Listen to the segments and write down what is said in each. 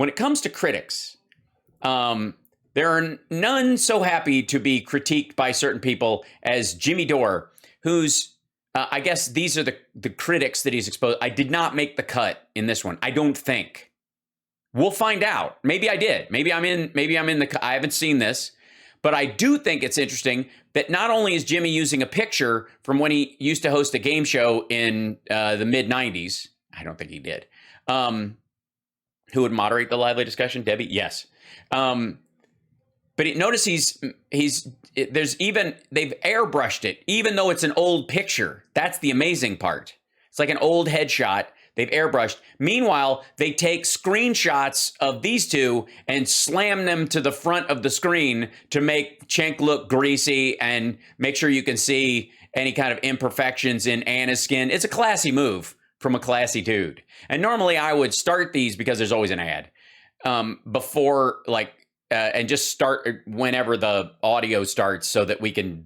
when it comes to critics, there are none so happy to be critiqued by certain people as Jimmy Dore, who's, I guess these are the critics that he's exposed. I did not make the cut in this one. I don't think. We'll find out. Maybe I did. Maybe I'm in the, I haven't seen this, but I do think it's interesting that not only is Jimmy using a picture from when he used to host a game show in the mid-90s. I don't think he did. Who would moderate the lively discussion? Debbie? Yes. But notice they've airbrushed it, even though it's an old picture. That's the amazing part. It's like an old headshot. They've airbrushed. Meanwhile, they take screenshots of these two and slam them to the front of the screen to make Cenk look greasy and make sure you can see any kind of imperfections in Anna's skin. It's a classy move from a classy dude. And normally I would start these because there's always an ad before, like, and just start whenever the audio starts so that we can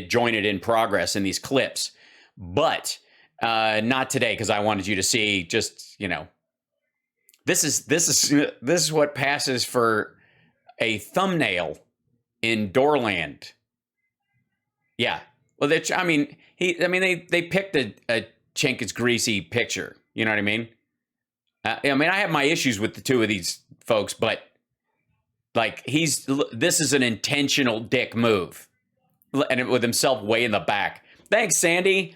join it in progress in these clips. But not today, because I wanted you to see just, this is what passes for a thumbnail in Doorland. Yeah. Well, they picked a Cenk's greasy picture. You know what I mean? I have my issues with the two of these folks, but like this is an intentional dick move, and with himself way in the back. Thanks, Sandy.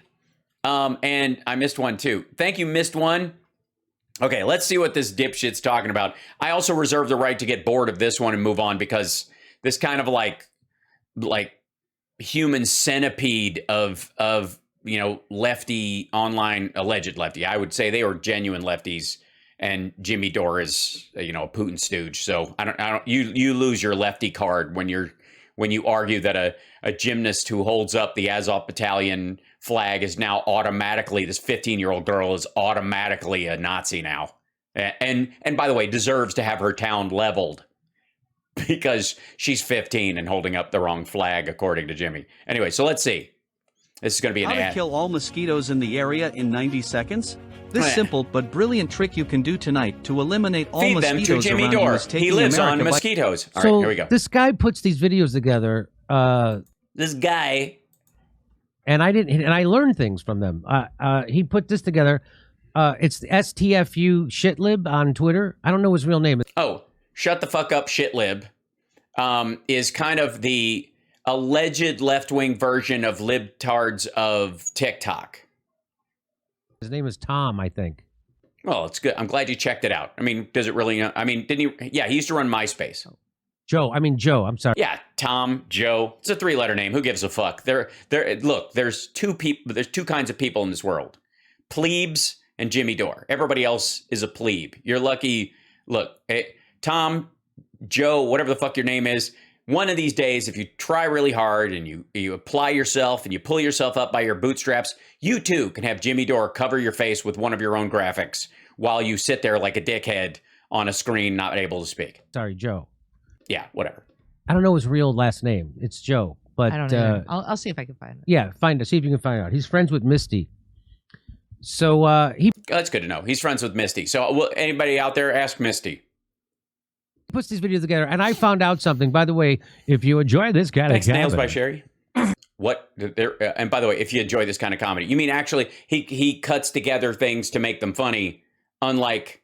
And I missed one too. Thank you, missed one. Okay, let's see what this dipshit's talking about. I also reserve the right to get bored of this one and move on, because this kind of like human centipede of lefty online, alleged lefty. I would say they were genuine lefties, and Jimmy Dore is a Putin stooge. So I don't. You lose your lefty card when you argue that a gymnast who holds up the Azov Battalion flag is now automatically, this 15-year-old girl is automatically a Nazi now. And by the way, deserves to have her town leveled because she's 15 and holding up the wrong flag, according to Jimmy. Anyway, so let's see. This is going to be an ad. How to kill all mosquitoes in the area in 90 seconds? This simple but brilliant trick you can do tonight to eliminate all mosquitoes them to Jimmy around Dore. you is taking He lives America on mosquitoes. All so right, here we go. This guy puts these videos together. This guy. And I learned things from them. He put this together. It's the STFU shitlib on Twitter. I don't know his real name. Oh, shut the fuck up, shitlib. Is kind of the alleged left-wing version of libtards of TikTok. His name is Tom, I think. Well, it's good. I'm glad you checked it out. I mean, does it really? Didn't he? Yeah, he used to run MySpace. Joe. I'm sorry. Yeah, Tom, Joe. It's a 3-letter name. Who gives a fuck? Look, there's two people. There's two kinds of people in this world: plebes and Jimmy Dore. Everybody else is a plebe. You're lucky. Look, Tom, Joe, whatever the fuck your name is. One of these days, if you try really hard and you apply yourself and you pull yourself up by your bootstraps, you too can have Jimmy Dore cover your face with one of your own graphics while you sit there like a dickhead on a screen, not able to speak. Sorry, Joe. Yeah, whatever. I don't know his real last name. It's Joe, but I don't know. I'll see if I can find it. Yeah, see if you can find out. He's friends with Misty. So that's good to know. He's friends with Misty. So anybody out there, ask Misty. Puts these videos together, and I found out something. By the way, if you enjoy this kind Thanks, of Nails by comedy, Sherry. What? And by the way, if you enjoy this kind of comedy, you mean actually he cuts together things to make them funny, unlike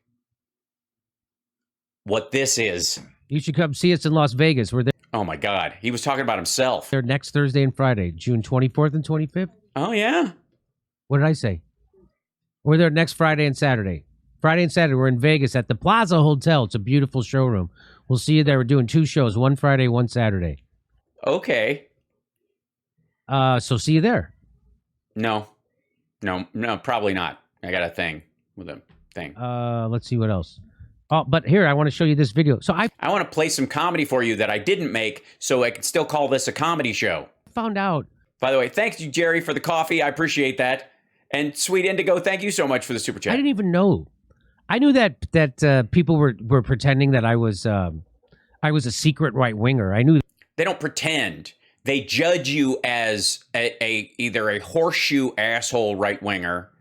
what this is. you should come see us in Las Vegas. We're there. Oh my God, he was talking about himself. They're next Thursday and Friday, June 24th and 25th. Oh yeah. What did I say? We're there next Friday and Saturday. Friday and Saturday, we're in Vegas at the Plaza Hotel. It's a beautiful showroom. We'll see you there. We're doing 2 shows, one Friday, one Saturday. Okay. So see you there. No, probably not. I got a thing with a thing. Let's see what else. Oh, but here, I want to show you this video. So I want to play some comedy for you that I didn't make, so I can still call this a comedy show. Found out. By the way, thanks you, Jerry, for the coffee. I appreciate that. And Sweet Indigo, thank you so much for the super chat. I didn't even know. I knew that people were pretending that I was a secret right winger. I knew. They don't pretend. They judge you as either a horseshoe asshole right winger,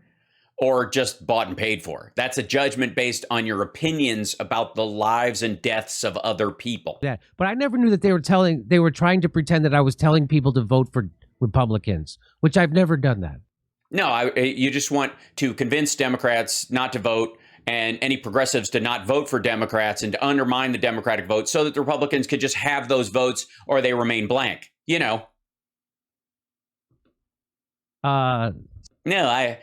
or just bought and paid for. That's a judgment based on your opinions about the lives and deaths of other people. Yeah, but I never knew that they were trying to pretend that I was telling people to vote for Republicans, which I've never done that. No, you just want to convince Democrats not to vote and any progressives to not vote for Democrats and to undermine the Democratic vote so that the Republicans could just have those votes or they remain blank. You know. No, I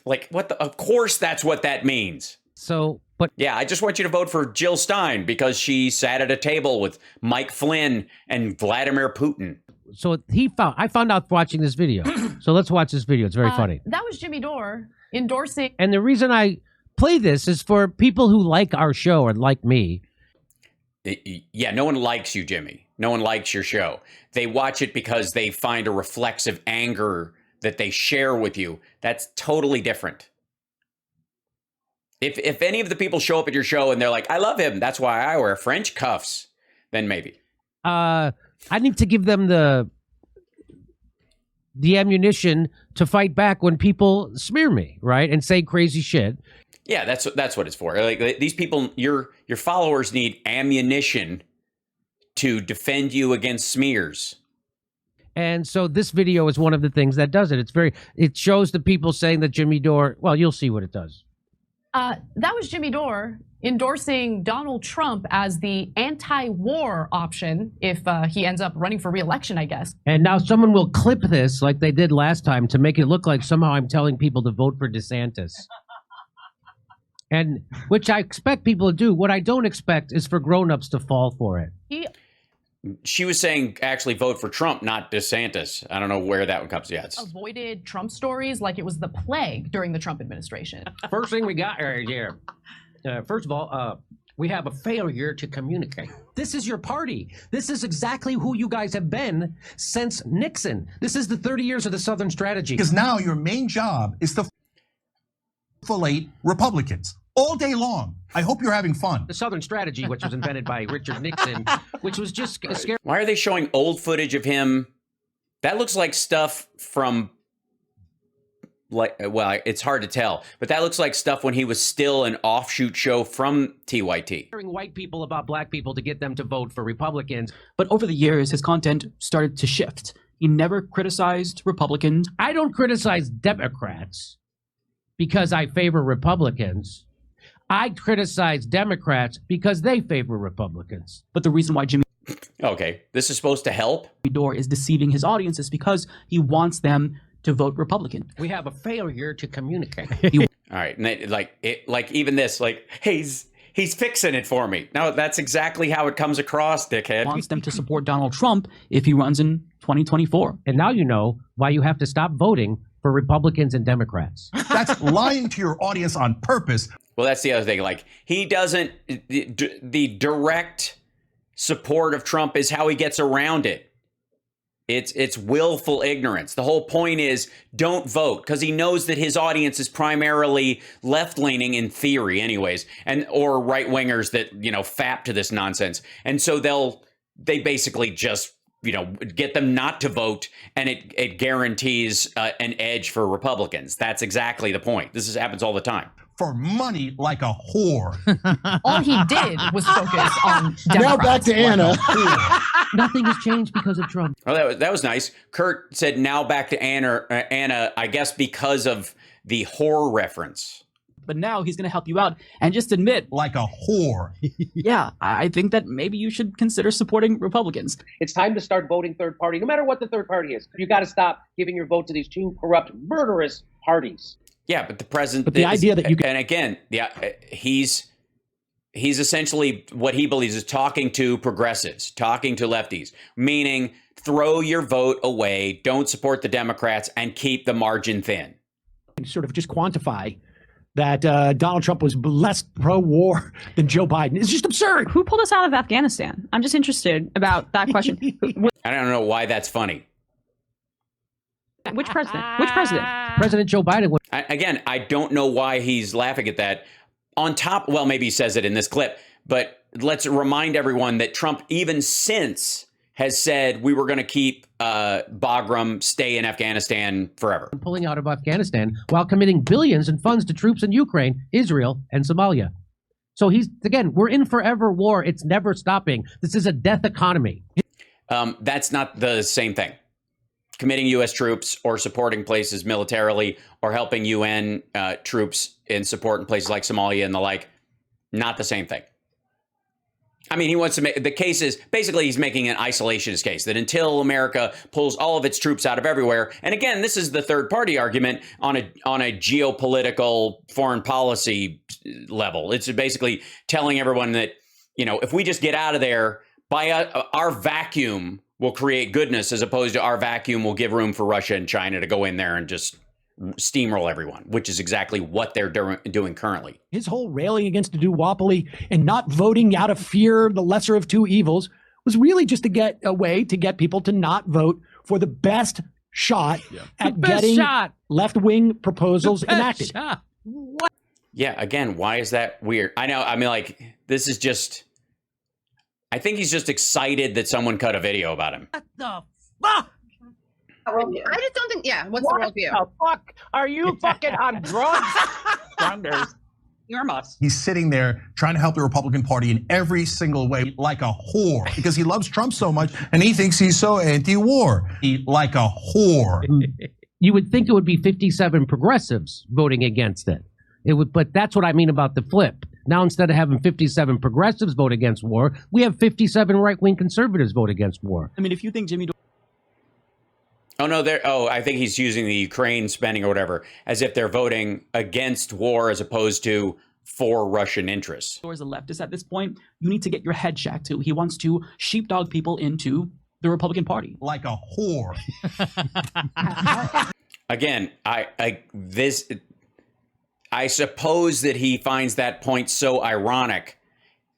like what the, of course that's what that means. So, but yeah, I just want you to vote for Jill Stein because she sat at a table with Mike Flynn and Vladimir Putin. So I found out watching this video. So let's watch this video. It's very funny. That was Jimmy Dore endorsing. And the reason I play this is for people who like our show or like me. Yeah, no one likes you, Jimmy. No one likes your show. They watch it because they find a reflexive anger that they share with you. That's totally different. If any of the people show up at your show and they're like, I love him, that's why I wear French cuffs, then maybe. I need to give them the ammunition to fight back when people smear me, right? And say crazy shit. Yeah, that's what it's for. Like these people, your followers need ammunition to defend you against smears. And so this video is one of the things that does it. It shows the people saying that Jimmy Dore, well, you'll see what it does. That was Jimmy Dore endorsing Donald Trump as the anti-war option if he ends up running for re-election, I guess. And now someone will clip this like they did last time to make it look like somehow I'm telling people to vote for DeSantis. And which I expect people to do. What I don't expect is for grown-ups to fall for it. She was saying actually vote for Trump, not DeSantis. I don't know where that one comes. Yeah, avoided Trump stories like it was the plague during the Trump administration. First thing we got right here. First of all, we have a failure to communicate. This is your party. This is exactly who you guys have been since Nixon. This is the 30 years of the Southern strategy. Because now your main job is to fillet Republicans all day long. I hope you're having fun. The Southern strategy, which was invented by Richard Nixon, which was just scary. Why are they showing old footage of him? That looks like stuff from, well, it's hard to tell, but that looks like stuff when he was still an offshoot show from TYT. White people about black people to get them to vote for Republicans. But over the years, his content started to shift. He never criticized Republicans. I don't criticize Democrats because I favor Republicans. I criticize Democrats because they favor Republicans. But the reason why Jimmy Okay, this is supposed to help. Dore is deceiving his audience is because he wants them to vote Republican. We have a failure to communicate. All right, and like even this, like he's fixing it for me. No, that's exactly how it comes across, dickhead. Wants them to support Donald Trump if he runs in 2024. And now you know why you have to stop voting for Republicans and Democrats. That's lying to your audience on purpose. Well, that's the other thing. Like he doesn't, the direct support of Trump is how he gets around it. It's willful ignorance. The whole point is don't vote because he knows that his audience is primarily left-leaning in theory anyways, and or right-wingers that, fap to this nonsense. And so they basically just, get them not to vote, and it guarantees an edge for Republicans. That's exactly the point. This happens all the time. For money like a whore. All he did was focus on Democrats. Now back to Anna. Nothing has changed because of Trump. Oh, that was nice. Kurt said, now back to Anna, I guess because of the whore reference. But now he's going to help you out and just admit, like a whore. Yeah, I think that maybe you should consider supporting Republicans. It's time to start voting third party, no matter what the third party is. You got to stop giving your vote to these two corrupt, murderous parties. Yeah, but the president. But the idea that you can, and again, he's essentially what he believes is talking to progressives, talking to lefties, meaning throw your vote away, don't support the Democrats, and keep the margin thin. Sort of just quantify that Donald Trump was less pro-war than Joe Biden. It's just absurd. Who pulled us out of Afghanistan? I'm just interested about that question. I don't know why that's funny. Which president? Which president? President Joe Biden. Again, I don't know why he's laughing at that. On top, well, maybe he says it in this clip, but let's remind everyone that Trump, even since has said we were going to keep Bagram stay in Afghanistan forever. Pulling out of Afghanistan while committing billions in funds to troops in Ukraine, Israel, and Somalia. So we're in forever war. It's never stopping. This is a death economy. That's not the same thing. Committing U.S. troops or supporting places militarily or helping UN troops in support in places like Somalia and the like, not the same thing. I mean, he wants to make the case is basically he's making an isolationist case that until America pulls all of its troops out of everywhere. And again, this is the third party argument on a geopolitical foreign policy level. It's basically telling everyone that, you know, if we just get out of there, our vacuum will create goodness, as opposed to our vacuum will give room for Russia and China to go in there and just steamroll everyone, which is exactly what they're doing currently. His whole railing against the duopoly and not voting out of fear, the lesser of two evils, was really just to get a way to get people to not vote for the best shot at getting left-wing proposals enacted. Yeah, again, why is that weird? I know, I mean, like, this is just, I think he's just excited that someone cut a video about him. What the fuck? I just don't think, what's the worldview? What the fuck? Are you fucking on drugs? You're must. He's sitting there trying to help the Republican Party in every single way, like a whore, because he loves Trump so much and he thinks he's so anti-war. Like a whore. You would think it would be 57 progressives voting against it. But that's what I mean about the flip. Now, instead of having 57 progressives vote against war, we have 57 right-wing conservatives vote against war. I mean, if you think Jimmy Dore I think he's using the Ukraine spending or whatever as if they're voting against war as opposed to for Russian interests. is a leftist at this point, you need to get your head checked too. He wants to sheepdog people into the Republican Party. Like a whore. Again, I suppose that he finds that point so ironic,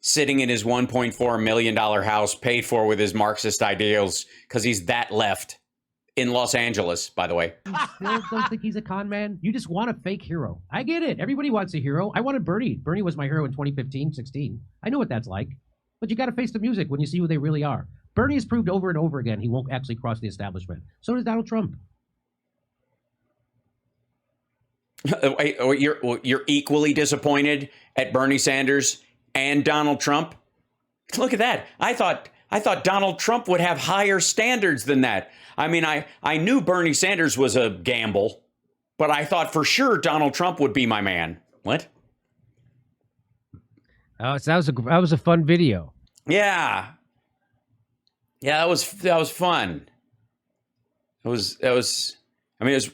sitting in his $1.4 million house paid for with his Marxist ideals, because he's that left. In Los Angeles, by the way. You still don't think he's a con man? You just want a fake hero. I get it. Everybody wants a hero. I wanted Bernie. Bernie was my hero in 2015, 16. I know what that's like. But you got to face the music when you see who they really are. Bernie has proved over and over again he won't actually cross the establishment. So does Donald Trump. You're equally disappointed at Bernie Sanders and Donald Trump? Look at that. I thought Donald Trump would have higher standards than that. I mean, I knew Bernie Sanders was a gamble, but I thought for sure Donald Trump would be my man. What? Oh, so that was a fun video. Yeah. Yeah, that was fun. It was I mean, it was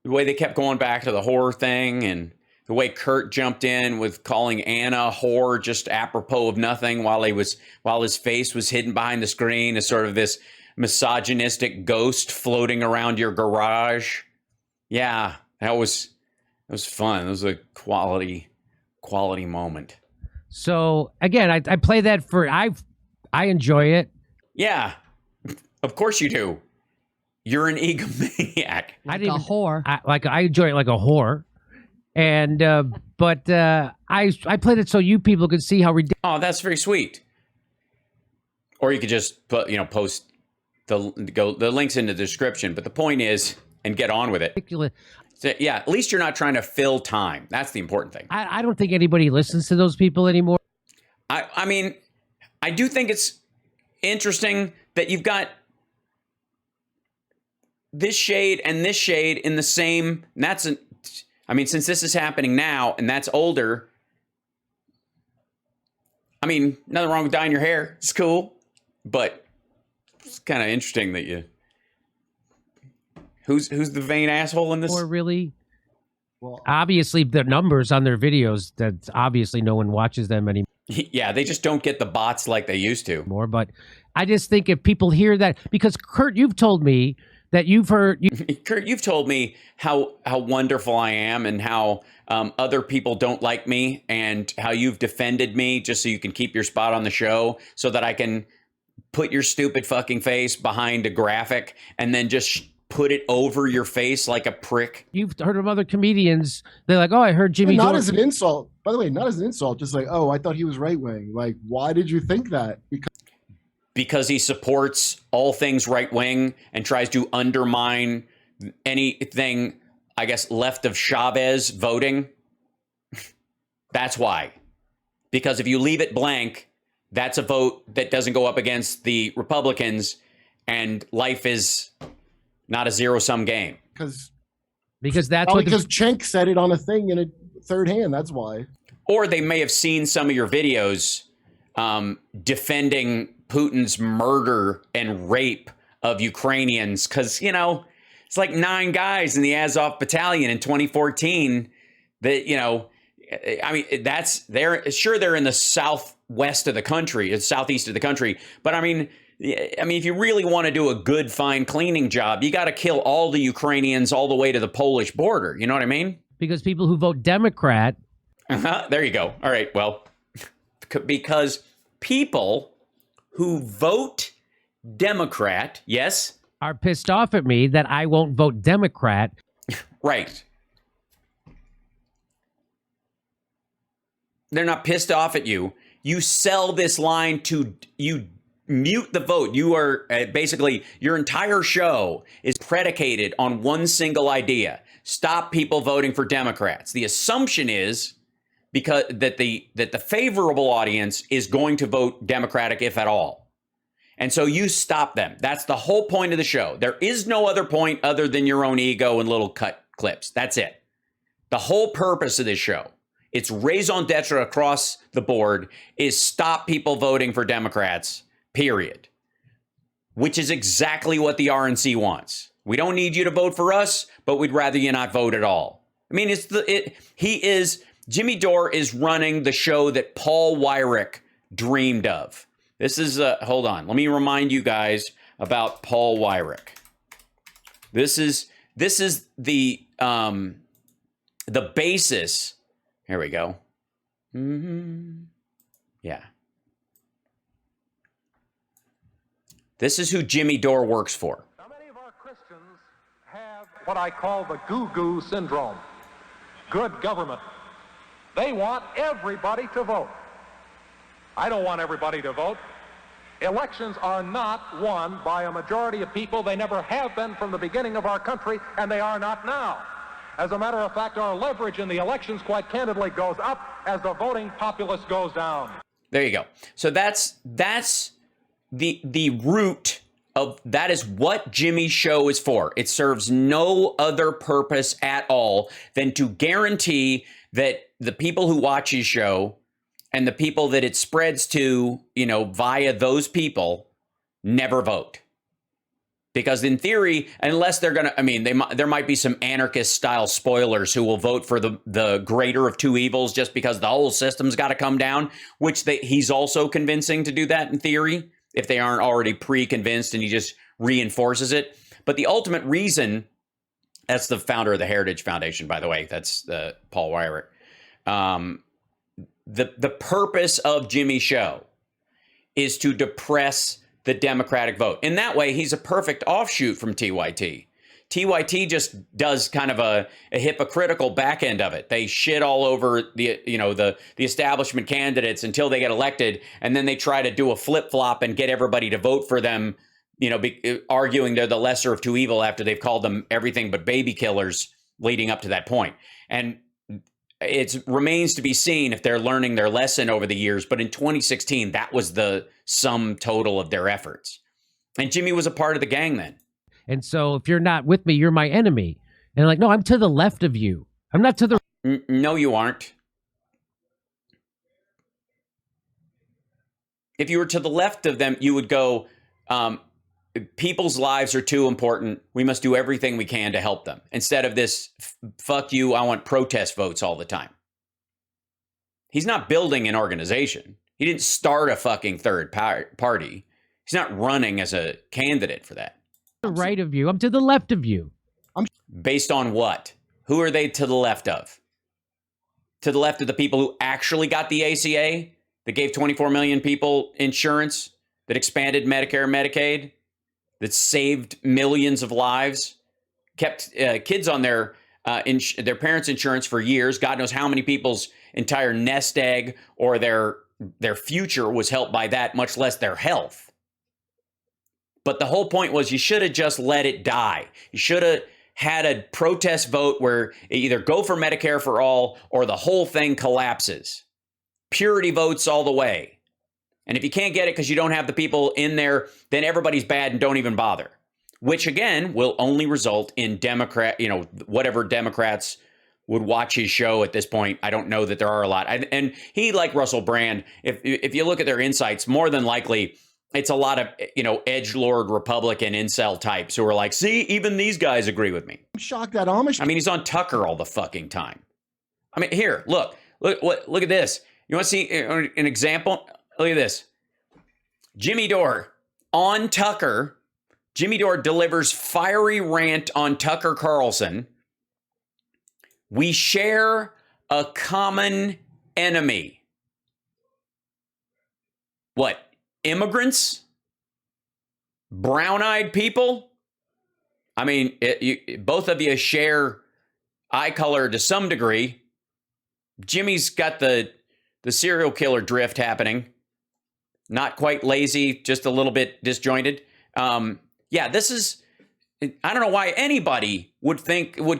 the way they kept going back to the horror thing, and the way Kurt jumped in with calling Anna a whore just apropos of nothing while his face was hidden behind the screen as sort of this misogynistic ghost floating around your garage. Yeah, that was fun. It was a quality moment. So again, I play that for I enjoy it. Yeah, of course you do. You're an egomaniac. Like a whore. I enjoy it like a whore. And but I played it so you people could see how ridiculous. Oh, that's very sweet. Or you could just post the links in the description. But the point is, and get on with it. So, yeah, at least you're not trying to fill time. That's the important thing. I don't think anybody listens to those people anymore. I mean, I do think it's interesting that you've got this shade and this shade in the same. I mean, since this is happening now and that's older, I mean, nothing wrong with dyeing your hair. It's cool. But it's kind of interesting that you... Who's the vain asshole in this? Or really? Well, obviously, the numbers on their videos, that obviously no one watches them anymore. Yeah, they just don't get the bots like they used to. But I just think if people hear that... Because, Kurt, you've told me that you've heard... Kurt, you've told me how wonderful I am and how other people don't like me, and how you've defended me just so you can keep your spot on the show, so that I can put your stupid fucking face behind a graphic and then just put it over your face like a prick. You've heard of other comedians. They're like, oh, I heard Jimmy Dore. Not as an insult. By the way, not as an insult. Just like, oh, I thought he was right-wing. Like, why did you think that? Because because he supports all things right wing and tries to undermine anything, I guess, left of Chavez voting. That's why. Because if you leave it blank, that's a vote that doesn't go up against the Republicans, and life is not a zero-sum game. Because that's what because Cenk said it on a thing in a third hand. That's why. Or they may have seen some of your videos defending Putin's murder and rape of Ukrainians, because, you know, it's like 9 guys in the Azov battalion in 2014 that, you know, I mean, they're in the southwest of the country, southeast of the country. But I mean, if you really want to do a good, fine cleaning job, you got to kill all the Ukrainians all the way to the Polish border. You know what I mean? Because people who vote Democrat. There you go. All right. Well, because people who vote Democrat, yes, are pissed off at me that I won't vote Democrat. Right. They're not pissed off at you. You sell this line to, you mute the vote. You are basically, your entire show is predicated on one single idea. Stop people voting for Democrats. The assumption is because that the favorable audience is going to vote Democratic, if at all. And so you stop them. That's the whole point of the show. There is no other point other than your own ego and little cut clips. That's it. The whole purpose of this show, it's raison d'etre across the board, is stop people voting for Democrats, period. Which is exactly what the RNC wants. We don't need you to vote for us, but we'd rather you not vote at all. I mean, Jimmy Dore is running the show that Paul Weyrich dreamed of. This is, hold on, let me remind you guys about Paul Weyrich. This is the basis. Here we go. Yeah. This is who Jimmy Dore works for. Now, many of our Christians have what I call the goo-goo syndrome. Good government. They want everybody to vote. I don't want everybody to vote. Elections are not won by a majority of people. They never have been from the beginning of our country, and they are not now. As a matter of fact, our leverage in the elections, quite candidly, goes up as the voting populace goes down. There you go. So that's the root of, that is what Jimmy's show is for. It serves no other purpose at all than to guarantee that the people who watch his show and the people that it spreads to, you know, via those people, never vote. Because in theory, unless they're going to, I mean, there might be some anarchist style spoilers who will vote for the greater of two evils just because the whole system's got to come down, which he's also convincing to do that in theory, if they aren't already pre-convinced, and he just reinforces it. But the ultimate reason, that's the founder of the Heritage Foundation, by the way, that's Paul Weyrich. The purpose of Jimmy's show is to depress the Democratic vote. In that way, he's a perfect offshoot from TYT. TYT just does kind of a hypocritical back end of it. They shit all over the establishment candidates until they get elected, and then they try to do a flip-flop and get everybody to vote for them, you know, arguing they're the lesser of two evil after they've called them everything but baby killers leading up to that point. And it remains to be seen if they're learning their lesson over the years. But in 2016, that was the sum total of their efforts. And Jimmy was a part of the gang then. And so if you're not with me, you're my enemy. And like, no, I'm to the left of you. I'm not to the... No, you aren't. If you were to the left of them, you would go, people's lives are too important. We must do everything we can to help them. Instead of this, fuck you, I want protest votes all the time. He's not building an organization. He didn't start a fucking third party. He's not running as a candidate for that. To the right of you. I'm to the left of you. Based on what? Who are they to the left of? To the left of the people who actually got the ACA, that gave 24 million people insurance, that expanded Medicare and Medicaid, that saved millions of lives, kept kids on their parents' insurance for years. God knows how many people's entire nest egg or their future was helped by that, much less their health. But the whole point was you should have just let it die. You should have had a protest vote where either go for Medicare for all or the whole thing collapses. Purity votes all the way. And if you can't get it because you don't have the people in there, then everybody's bad and don't even bother. Which, again, will only result in whatever Democrats would watch his show at this point. I don't know that there are a lot. And he, like Russell Brand, if you look at their insights, more than likely, it's a lot of, edgelord Republican incel types who are like, see, even these guys agree with me. I'm shocked that Amish. I mean, he's on Tucker all the fucking time. I mean, here, look at this. You want to see an example? Look at this. Jimmy Dore on Tucker. Jimmy Dore delivers fiery rant on Tucker Carlson. We share a common enemy. What? Immigrants? Brown-eyed people? I mean, both of you share eye color to some degree. Jimmy's got the serial killer drift happening. Not quite lazy, just a little bit disjointed. Yeah, this is, I don't know why anybody would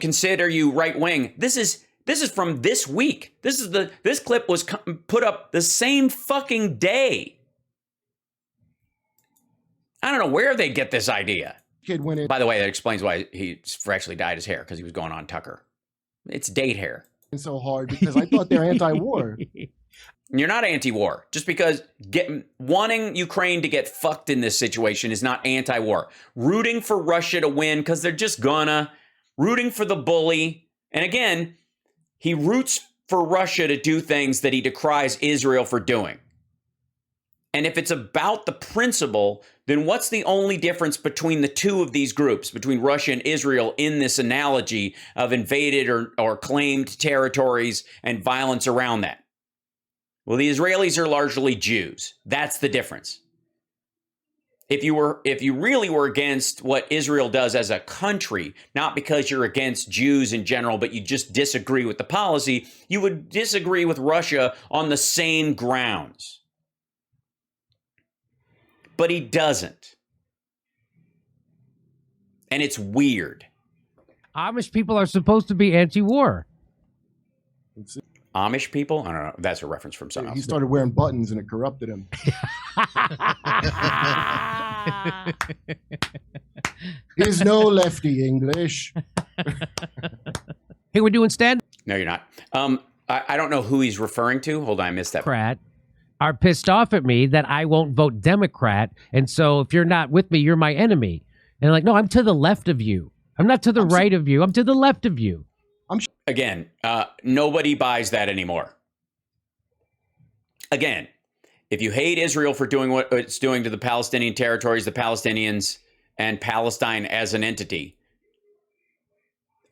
consider you right wing. This is from this week. This clip was put up the same fucking day. I don't know where they get this idea. Kid went in. By the way, that explains why he freshly dyed his hair, because he was going on Tucker. It's date hair. So hard because I thought they're anti-war. You're not anti-war. Just because wanting Ukraine to get fucked in this situation is not anti-war. Rooting for Russia to win because they're just gonna. Rooting for the bully. And again, he roots for Russia to do things that he decries Israel for doing. And if it's about the principle, then what's the only difference between the two of these groups, between Russia and Israel, in this analogy of invaded or claimed territories and violence around that? Well, the Israelis are largely Jews. That's the difference. If you really were against what Israel does as a country, not because you're against Jews in general, but you just disagree with the policy, you would disagree with Russia on the same grounds. But he doesn't. And it's weird. Amish people are supposed to be anti-war. Amish people? I don't know. That's a reference from something else. He started wearing buttons and it corrupted him. He's no lefty English. Hey, we're doing stand. No, you're not. I don't know who he's referring to. Hold on, I missed that. Democrat are pissed off at me that I won't vote Democrat, and so if you're not with me, you're my enemy. And they're like, no, I'm to the left of you. I'm not to the right of you. I'm to the left of you. Again, nobody buys that anymore. Again, if you hate Israel for doing what it's doing to the Palestinian territories, the Palestinians, and Palestine as an entity,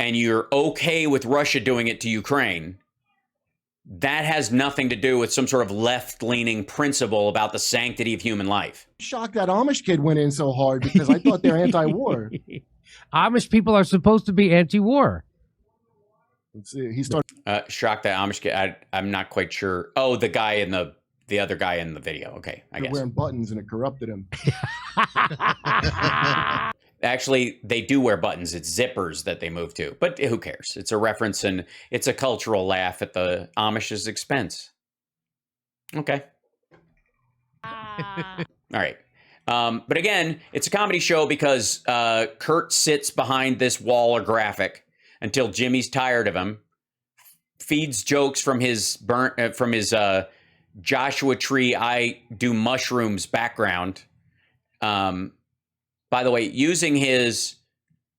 and you're okay with Russia doing it to Ukraine, that has nothing to do with some sort of left-leaning principle about the sanctity of human life. Shocked that Amish kid went in so hard because I thought they're anti-war. Amish people are supposed to be anti-war. He started. Shocked that Amish kid. I'm not quite sure. Oh, the guy in the other guy in the video. Okay, I guess. Wearing buttons and it corrupted him. Actually, they do wear buttons. It's zippers that they move to. But who cares? It's a reference and it's a cultural laugh at the Amish's expense. Okay. All right. But again, it's a comedy show because Kurt sits behind this wall or graphic until Jimmy's tired of him, feeds jokes from his Joshua Tree, I do mushrooms background. By the way, using his,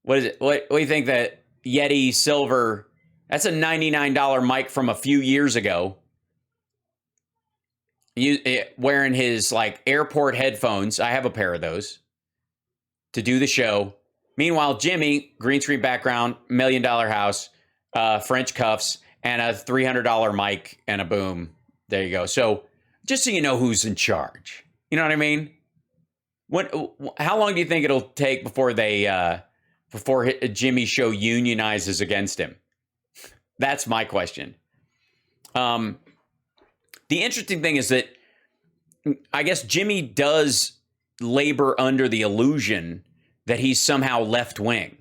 what is it? What do you think that Yeti Silver, that's a $99 mic from a few years ago. Wearing his like airport headphones. I have a pair of those to do the show. Meanwhile, Jimmy, green screen background, $1 million house, French cuffs, and a $300 mic and a boom. There you go. So just so you know who's in charge. You know what I mean? How long do you think it'll take before Jimmy's show unionizes against him? That's my question. The interesting thing is that I guess Jimmy does labor under the illusion that he's somehow left wing,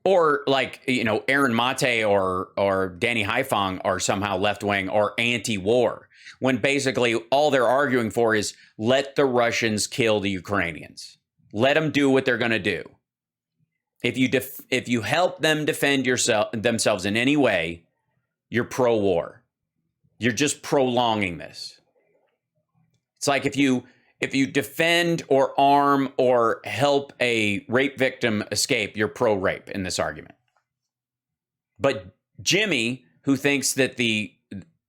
or like, you know, Aaron Mate or Danny Haifang are somehow left wing or anti-war, when basically all they're arguing for is let the Russians kill the Ukrainians. Let them do what they're going to do. If you help them defend themselves in any way, you're pro-war. You're just prolonging this. It's like if you defend or arm or help a rape victim escape, you're pro-rape in this argument. But Jimmy, who thinks that the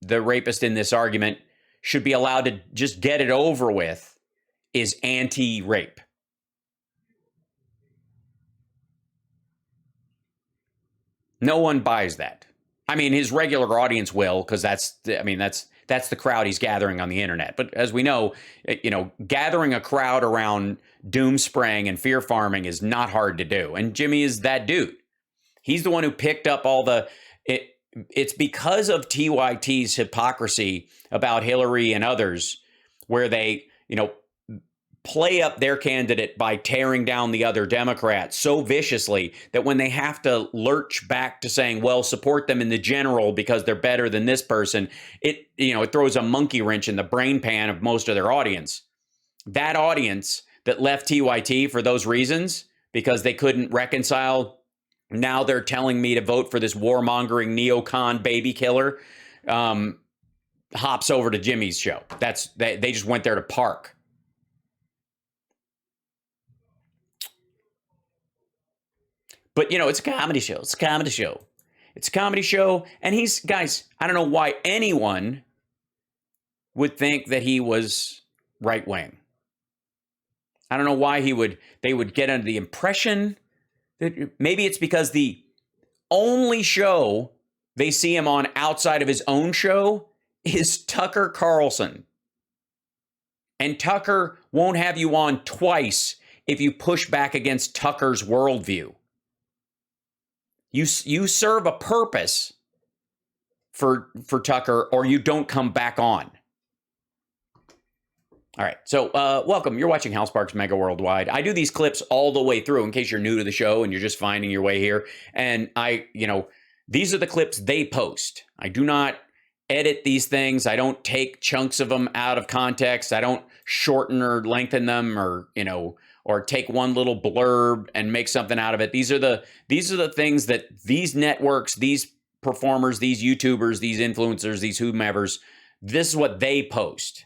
rapist in this argument should be allowed to just get it over with, is anti-rape. No one buys that. I mean, his regular audience will, because that's the crowd he's gathering on the internet. But as we know, you know, gathering a crowd around doom spraying and fear farming is not hard to do. And Jimmy is that dude. He's the one who picked up all the. It's because of TYT's hypocrisy about Hillary and others, where they, you know, play up their candidate by tearing down the other Democrats so viciously that when they have to lurch back to saying, well, support them in the general because they're better than this person, it throws a monkey wrench in the brain pan of most of their audience. That audience that left TYT for those reasons, because they couldn't reconcile, now they're telling me to vote for this warmongering neocon baby killer, hops over to Jimmy's show. They just went there to park. But, you know, it's a comedy show. It's a comedy show. It's a comedy show. And guys, I don't know why anyone would think that he was right wing. I don't know why they would get under the impression that maybe it's because the only show they see him on outside of his own show is Tucker Carlson. And Tucker won't have you on twice if you push back against Tucker's worldview. You serve a purpose for Tucker, or you don't come back on. All right, so welcome. You're watching Hal Sparks Mega Worldwide. I do these clips all the way through in case you're new to the show and you're just finding your way here. And these are the clips they post. I do not edit these things. I don't take chunks of them out of context. I don't shorten or lengthen them, or take one little blurb and make something out of it. These are the things that these networks, these performers, these YouTubers, these influencers, these whomevers, this is what they post.